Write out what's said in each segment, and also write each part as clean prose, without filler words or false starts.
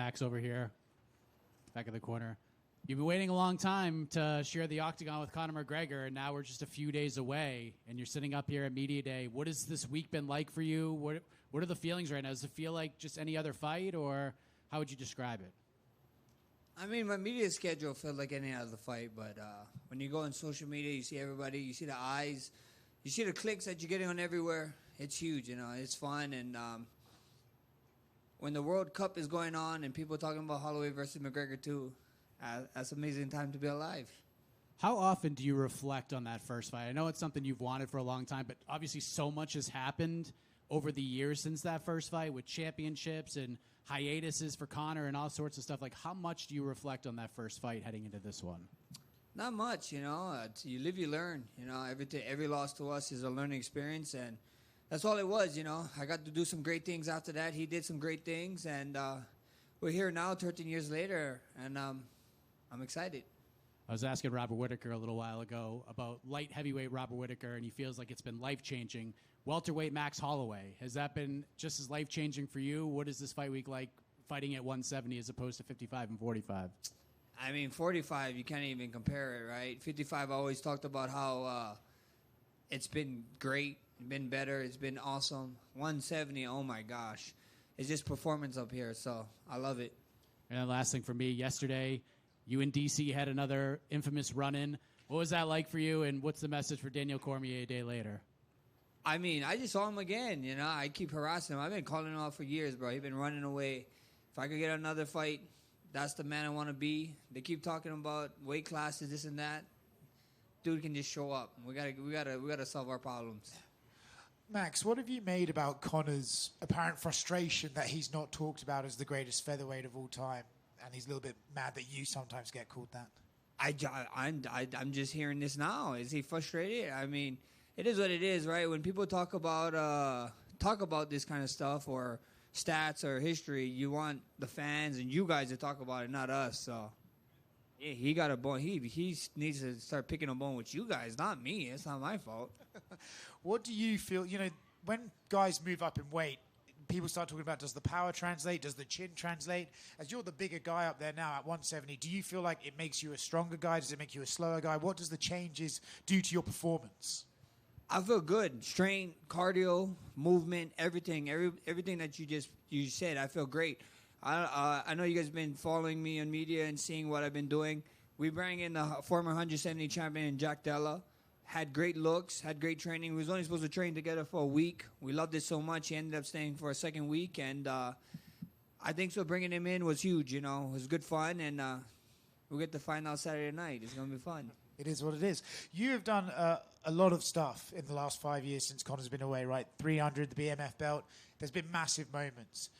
Max over here, back in the corner. You've been waiting a long time to share the octagon with Conor McGregor, and now we're just a few days away, and you're sitting up here at Media Day. What has this week been like for you? What are the feelings right now? Does it feel like just any other fight, or how would you describe it? I mean, my media schedule felt like any other fight, but when you go on social media, you see everybody, you see the eyes, you see the clicks that you're getting on everywhere. It's huge, it's fun, and when the World Cup is going on and people are talking about Holloway versus McGregor too, that's an amazing time to be alive. How often do you reflect on that first fight? I know it's something you've wanted for a long time, but obviously so much has happened over the years since that first fight with championships and hiatuses for Conor and all sorts of stuff. Like, how much do you reflect on that first fight heading into this one? Not much, you live, you learn. Every loss to us is a learning experience, and that's all it was, I got to do some great things after that. He did some great things, and we're here now 13 years later, and I'm excited. I was asking Robert Whittaker a little while ago about light heavyweight Robert Whittaker, and he feels like it's been life-changing. Welterweight Max Holloway, has that been just as life-changing for you? What is this fight week like fighting at 170 as opposed to 55 and 45? I mean, 45, you can't even compare it, right? 55, I always talked about how it's been great, been better, it's been awesome. 170, oh my gosh. It's just performance up here, so I love it. And the last thing for me, yesterday, you and DC had another infamous run-in. What was that like for you, and what's the message for Daniel Cormier a day later? I mean, I just saw him again, I keep harassing him. I've been calling him out for years, bro. He's been running away. If I could get another fight, that's the man I want to be. They keep talking about weight classes, this and that. Dude can just show up. We gotta solve our problems. Max, what have you made about Conor's apparent frustration that he's not talked about as the greatest featherweight of all time, and he's a little bit mad that you sometimes get called that? I'm just hearing this now. Is he frustrated? I mean, it is what it is, right? When people talk about this kind of stuff or stats or history, you want the fans and you guys to talk about it, not us. So, yeah, he got a bone. He needs to start picking a bone with you guys, not me. It's not my fault. What do you feel, when guys move up in weight, people start talking about, does the power translate? Does the chin translate? As you're the bigger guy up there now at 170, do you feel like it makes you a stronger guy? Does it make you a slower guy? What does the changes do to your performance? I feel good. Strength, cardio, movement, everything that you said. I feel great. I know you guys have been following me on media and seeing what I've been doing. We bring in the former 170 champion, Jack Della. Had great looks, had great training. We was only supposed to train together for a week. We loved it so much. He ended up staying for a second week, and I think so. Bringing him in was huge. It was good fun, and we'll get to find out Saturday night. It's gonna be fun. It is what it is. You have done a lot of stuff in the last 5 years since Conor's been away, right? 300, the BMF belt. There's been massive moments.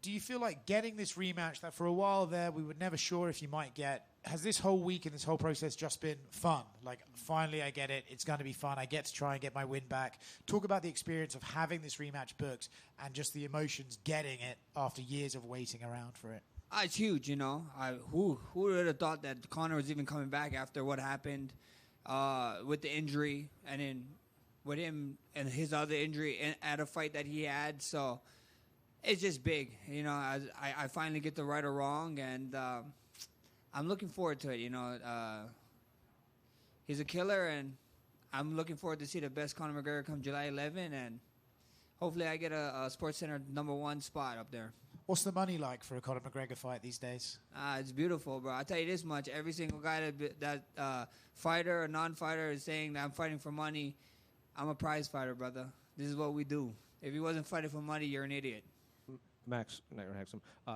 Do you feel like getting this rematch that for a while there we were never sure if you might get, has this whole week and this whole process just been fun? Like, finally I get it. It's going to be fun. I get to try and get my win back. Talk about the experience of having this rematch booked and just the emotions getting it after years of waiting around for it. It's huge, who would have thought that Conor was even coming back after what happened with the injury, and then with him and his other injury at a fight that he had. So it's just big. I finally get the right or wrong, and I'm looking forward to it. He's a killer, and I'm looking forward to see the best Conor McGregor come July 11, and hopefully I get a SportsCenter #1 spot up there. What's the money like for a Conor McGregor fight these days? It's beautiful, bro. I'll tell you this much. Every single guy that fighter or non-fighter is saying that I'm fighting for money, I'm a prize fighter, brother. This is what we do. If you wasn't fighting for money, you're an idiot. Max,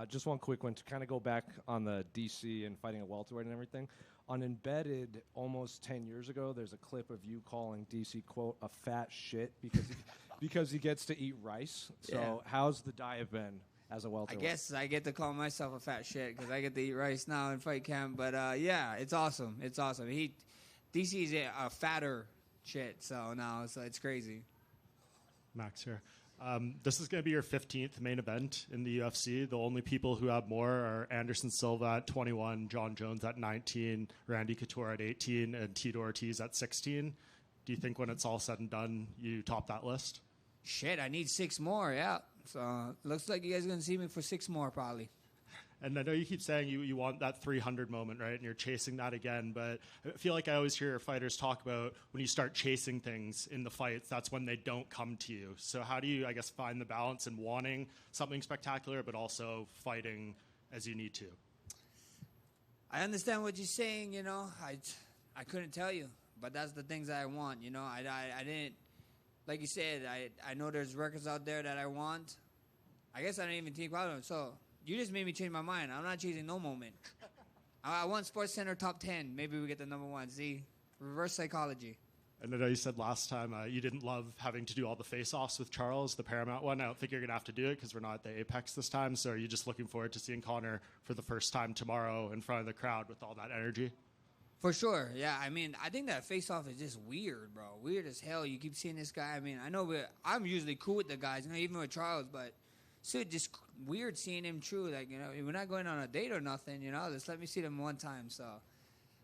just one quick one to kind of go back on the DC and fighting a welterweight and everything. On Embedded, almost 10 years ago, there's a clip of you calling DC, quote, a fat shit because he gets to eat rice. So Yeah. How's the diet been as a welterweight? I guess I get to call myself a fat shit because I get to eat rice now in fight camp. But, yeah, it's awesome. It's awesome. DC's a fatter shit, so now it's crazy. Max here. This is going to be your 15th main event in the UFC. The only people who have more are Anderson Silva at 21, John Jones at 19, Randy Couture at 18, and Tito Ortiz at 16. Do you think when it's all said and done, you top that list? Shit, I need 6 more, yeah. So looks like you guys are going to see me for 6 more probably. And I know you keep saying you want that 300 moment, right? And you're chasing that again. But I feel like I always hear fighters talk about when you start chasing things in the fights, that's when they don't come to you. So how do you, I guess, find the balance in wanting something spectacular, but also fighting as you need to? I understand what you're saying, I couldn't tell you, but that's the things that I want, I didn't, like you said, I know there's records out there that I want. I guess I didn't even think about them, so you just made me change my mind. I'm not chasing no moment. I want Sports Center top 10. Maybe we get the number 1. See, reverse psychology. And I know you said last time you didn't love having to do all the face-offs with Charles, the Paramount one. I don't think you're going to have to do it because we're not at the Apex this time. So are you just looking forward to seeing Conor for the first time tomorrow in front of the crowd with all that energy? For sure, yeah. I mean, I think that face-off is just weird, bro. Weird as hell. You keep seeing this guy. I mean, I know I'm usually cool with the guys, even with Charles, but it's just weird seeing him true. Like, we're not going on a date or nothing, Just let me see them one time, so...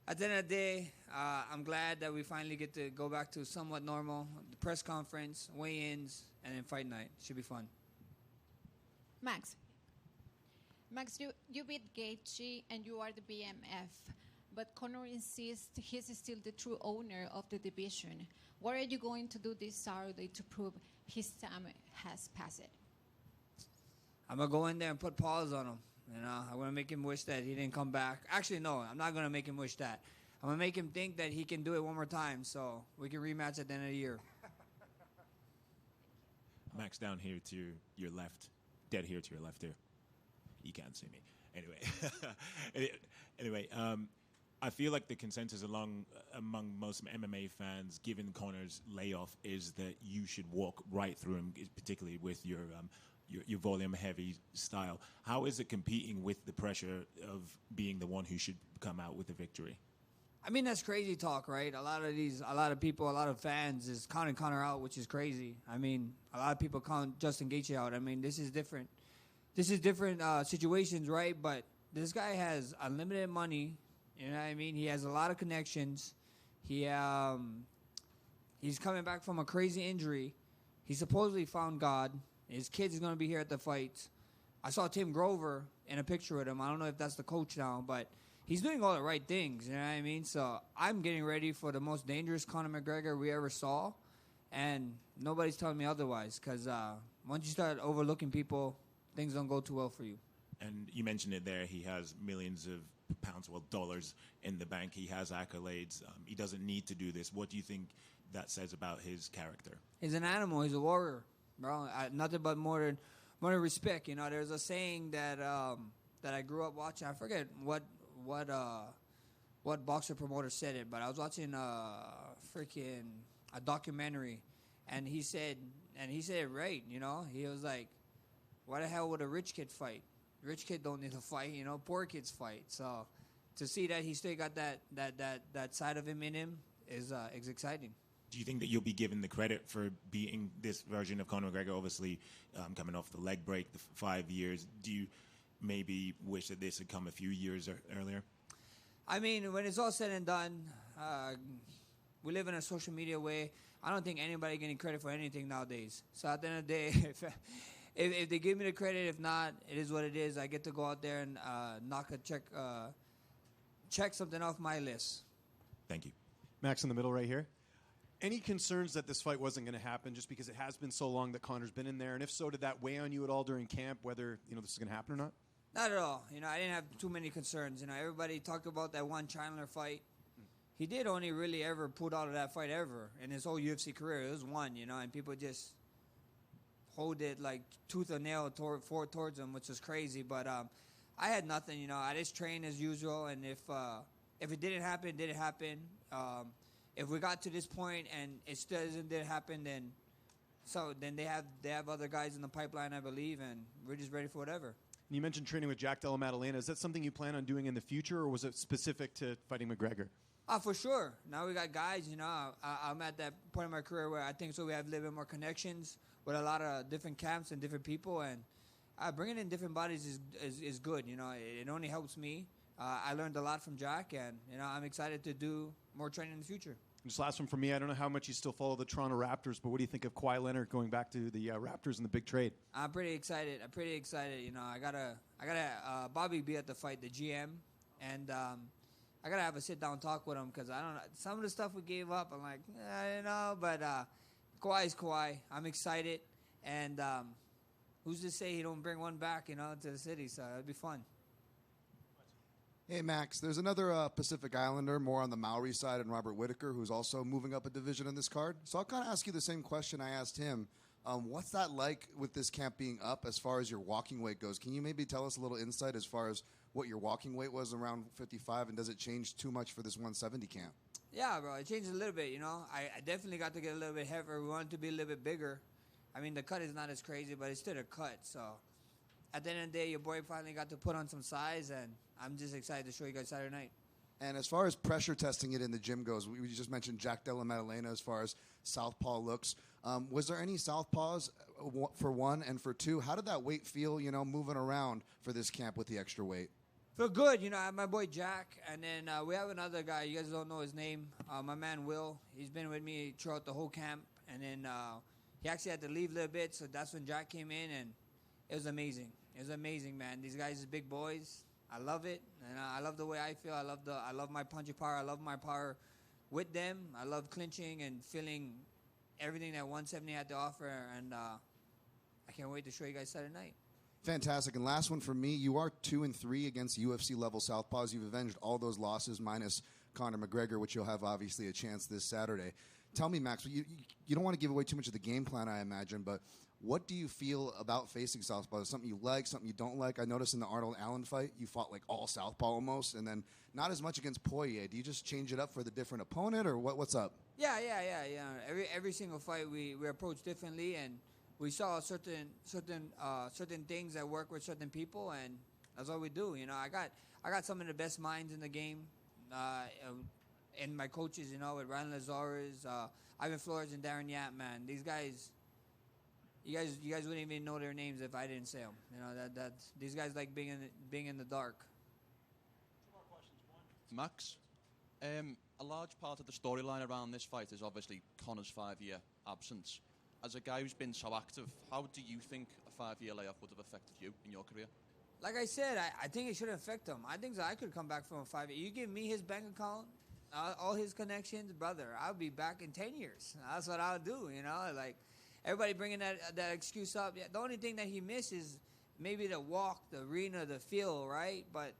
At the end of the day, I'm glad that we finally get to go back to somewhat normal. The press conference, weigh-ins, and then fight night. Should be fun. Max, you beat Gaethje and you are the BMF, but Conor insists he's still the true owner of the division. What are you going to do this Saturday to prove his time has passed? I'm going to go in there and put pause on him. I'm going to make him wish that he didn't come back. Actually, no, I'm not going to make him wish that. I'm going to make him think that he can do it one more time so we can rematch at the end of the year. Max, down here to your left. Dead here to your left here. You can't see me. Anyway, I feel like the consensus among most MMA fans, given Conor's layoff, is that you should walk right through him, particularly with your volume-heavy style. How is it competing with the pressure of being the one who should come out with the victory? I mean, that's crazy talk, right? A lot of people, a lot of fans is counting Conor out, which is crazy. I mean, a lot of people count Justin Gaethje out. I mean, this is different. This is different situations, right? But this guy has unlimited money. You know what I mean? He has a lot of connections. He's coming back from a crazy injury. He supposedly found God. His kid is going to be here at the fights. I saw Tim Grover in a picture with him. I don't know if that's the coach now, but he's doing all the right things. You know what I mean? So I'm getting ready for the most dangerous Conor McGregor we ever saw, and nobody's telling me otherwise because once you start overlooking people, things don't go too well for you. And you mentioned it there. He has millions of pounds, dollars in the bank. He has accolades. He doesn't need to do this. What do you think that says about his character? He's an animal. He's a warrior. Bro, nothing but more than respect. There's a saying that that I grew up watching. I forget what boxer promoter said it, but I was watching a documentary, and he said it right. He was like, "Why the hell would a rich kid fight? Rich kid don't need to fight. Poor kids fight." So to see that he still got that side of him in him is exciting. Do you think that you'll be given the credit for beating this version of Conor McGregor, obviously coming off the leg break, the 5 years? Do you maybe wish that this had come a few years earlier? I mean, when it's all said and done, we live in a social media way. I don't think anybody getting credit for anything nowadays. So at the end of the day, if they give me the credit, if not, it is what it is. I get to go out there and check something off my list. Thank you. Max in the middle right here. Any concerns that this fight wasn't going to happen just because it has been so long that Conor's been in there? And if so, did that weigh on you at all during camp, whether this is going to happen or not? Not at all. I didn't have too many concerns. Everybody talked about that one Chandler fight. He did only really ever pull out of that fight ever in his whole UFC career. It was one, and people just hold it like tooth and nail towards him, which is crazy. But I had nothing. I just trained as usual, and if it didn't happen, it didn't happen. If we got to this point and it still didn't happen, then they have other guys in the pipeline, I believe, and we're just ready for whatever. And you mentioned training with Jack Della Maddalena. Is that something you plan on doing in the future, or was it specific to fighting McGregor? For sure. Now we got guys. I'm at that point in my career where I think we have a little bit more connections with a lot of different camps and different people, and bringing in different bodies is good. It only helps me. I learned a lot from Jack, and I'm excited to do more training in the future. Just last one from me. I don't know how much you still follow the Toronto Raptors, but what do you think of Kawhi Leonard going back to the Raptors in the big trade? I'm pretty excited. You know, I gotta Bobby be at the fight, the GM, and I gotta have a sit down talk with him because I don't know some of the stuff we gave up. I'm like, you know, but Kawhi's Kawhi. I'm excited, and who's to say he don't bring one back, you know, to the city? So it'd be fun. Hey, Max, there's another Pacific Islander, more on the Maori side, and Robert Whitaker, who's also moving up a division in this card. So I'll kind of ask you the same question I asked him. What's that like with this camp being up as far as your walking weight goes? Can you maybe tell us a little insight as far as what your walking weight was around 55, and does it change too much for this 170 camp? Yeah, bro, it changed a little bit, you know. I definitely got to get a little bit heavier. We wanted to be a little bit bigger. I mean, the cut is not as crazy, but it's still a cut. So at the end of the day, your boy finally got to put on some size, and I'm just excited to show you guys Saturday night. And as far as pressure testing it in the gym goes, we just mentioned Jack Della Maddalena as far as southpaw looks. Was there any southpaws for one, and for two, how did that weight feel, you know, moving around for this camp with the extra weight? Feel good, you know. I have my boy Jack, and then we have another guy. You guys don't know his name. My man Will. He's been with me throughout the whole camp, and then he actually had to leave a little bit, so that's when Jack came in, and it was amazing. It was amazing, man. These guys are big boys. I love it, and I love the way I feel. I love my punching power. I love my power with them. I love clinching and feeling everything that 170 had to offer, and I can't wait to show you guys Saturday night. Fantastic. And last one for me, you are 2-3 against UFC level southpaws. You've avenged all those losses minus Conor McGregor, which you'll have obviously a chance this Saturday. Tell me, Max, you don't want to give away too much of the game plan, I imagine, but what do you feel about facing southpaws? Something you like, something you don't like? I noticed in the Arnold Allen fight, you fought like all southpaw almost, and then not as much against Poirier. Do you just change it up for the different opponent, or what's up? Yeah. Every single fight we approach differently, and we saw certain things that work with certain people, and that's what we do. You know, I got some of the best minds in the game, and my coaches, you know, with Ryan Lazarus, Ivan Flores, and Darren Yap. Man, these guys, you guys wouldn't even know their names if I didn't say them. You know, that these guys like being in the dark. Two more questions. One, Max, a large part of the storyline around this fight is obviously Conor's 5-year absence. As a guy who's been so active, how do you think a 5-year layoff would have affected you in your career? Like I said, I think it should affect him. I think so. I could come back from a 5 year. You give me his bank account, all his connections, brother, I'll be back in 10 years. That's what I'll do, you know? Like, everybody bringing that excuse up. Yeah, the only thing that he missed is maybe the walk, the arena, the feel, right? But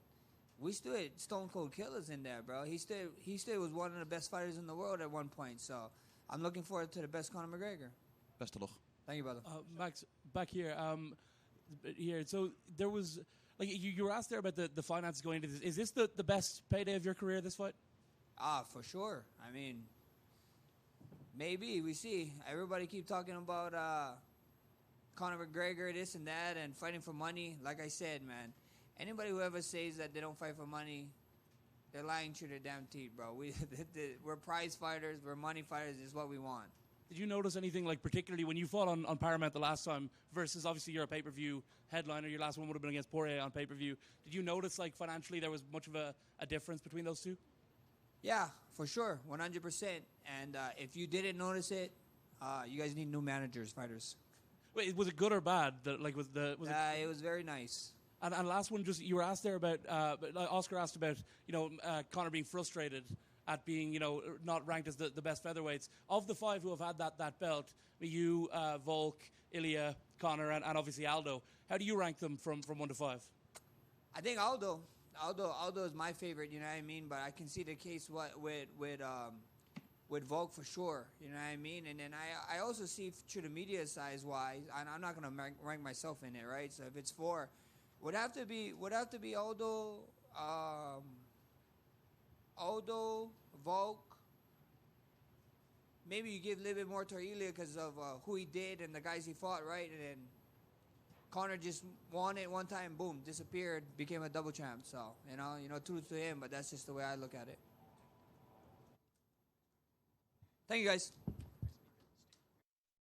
we still had Stone Cold Killers in there, bro. He still was one of the best fighters in the world at one point. So I'm looking forward to the best Conor McGregor. Best of luck. Thank you, brother. Max, back here. Here. So there was, like, you were asked there about the finances going into this. Is this the best payday of your career, this fight? For sure. I mean, maybe. We see. Everybody keep talking about Conor McGregor, this and that, and fighting for money. Like I said, man, anybody who ever says that they don't fight for money, they're lying through their damn teeth, bro. We're prize fighters. We're money fighters. Is what we want. Did you notice anything, like, particularly when you fought on Paramount the last time versus obviously you're a pay-per-view headliner, your last one would have been against Poirier on pay-per-view. Did you notice, like, financially there was much of a difference between those two? Yeah, for sure, 100%. And if you didn't notice it, you guys need new managers, fighters. Wait, was it good or bad? It was very nice. And last one, just you were asked there about, Oscar asked about, Conor being frustrated at being, not ranked as the best featherweights. Of the 5 who have had that belt, you, Volk, Ilya, Conor, and obviously Aldo, how do you rank them from 1 to 5? I think Aldo is my favorite, you know what I mean? But I can see the case with Volk for sure, you know what I mean? And then I also see through the media size-wise, and I'm not going to rank myself in it, right? So if it's 4, would have to be Aldo, Volk. Maybe you give a little bit more to Ilya because of who he did and the guys he fought, right? And then Conor just won it one time, boom, disappeared, became a double champ. So, kudos to him, but that's just the way I look at it. Thank you, guys.